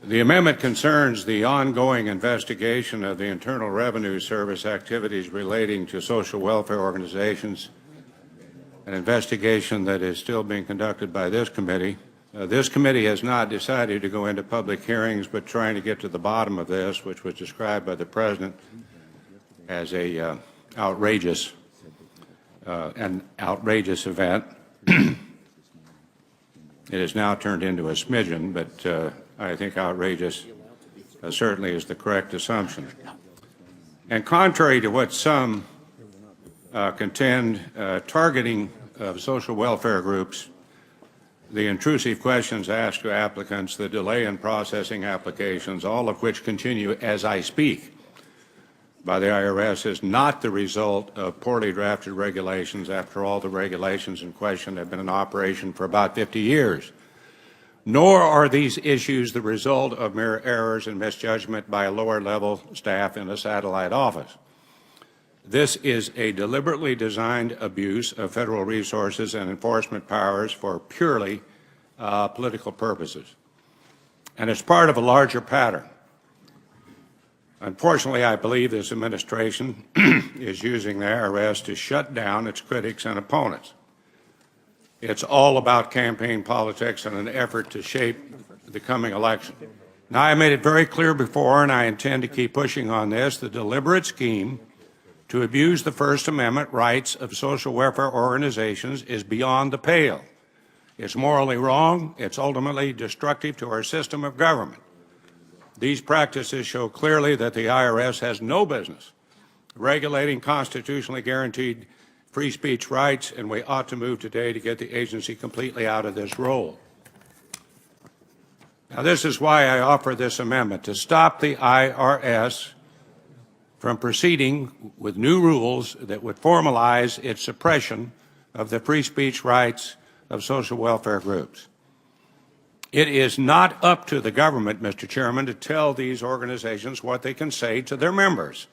The amendment concerns the ongoing investigation of the Internal Revenue Service activities relating to social welfare organizations, an investigation that is still being conducted by this committee. This committee has not decided to go into public hearings, but trying to get to the bottom of this, which was described by the President as an outrageous event. It has now turned into a smidgen, but I think outrageous certainly is the correct assumption. And contrary to what some contend, targeting of social welfare groups, the intrusive questions asked to applicants, the delay in processing applications, all of which continue as I speak by the IRS, is not the result of poorly drafted regulations. After all, the regulations in question have been in operation for about 50 years. Nor are these issues the result of mere errors and misjudgment by a lower-level staff in a satellite office. This is a deliberately designed abuse of federal resources and enforcement powers for purely political purposes. And it's part of a larger pattern. Unfortunately, I believe this administration is using the IRS to shut down its critics and opponents. It's all about campaign politics and an effort to shape the coming election. Now, I made it very clear before, and I intend to keep pushing on this, the deliberate scheme to abuse the First Amendment rights of social welfare organizations is beyond the pale. It's morally wrong. It's ultimately destructive to our system of government. These practices show clearly that the IRS has no business regulating constitutionally guaranteed free speech rights, and we ought to move today to get the agency completely out of this role. Now, this is why I offer this amendment, to stop the IRS from proceeding with new rules that would formalize its suppression of the free speech rights of social welfare groups. It is not up to the government, Mr. Chairman, to tell these organizations what they can say to their members.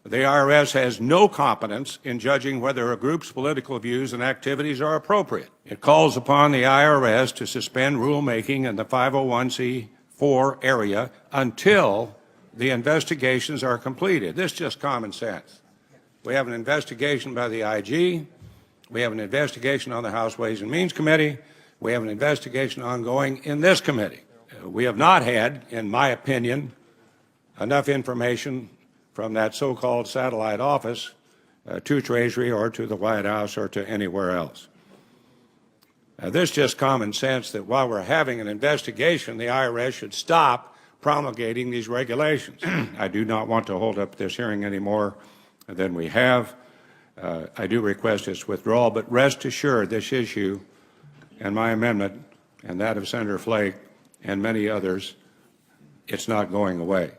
The IRS has no competence in judging whether a group's political views and activities are appropriate. It calls upon the IRS to suspend rulemaking in the 501c4 area until the investigations are completed. This is just common sense. We have an investigation by the IG. We have an investigation on the House Ways and Means Committee. We have an investigation ongoing in this committee. We have not had, in my opinion, enough information from that so-called satellite office to Treasury or to the White House or to anywhere else. This is just common sense that while we're having an investigation, the IRS should stop promulgating these regulations. I do not want to hold up this hearing any more than we have. I do request its withdrawal, but rest assured this issue and my amendment and that of Senator Flake and many others, it's not going away.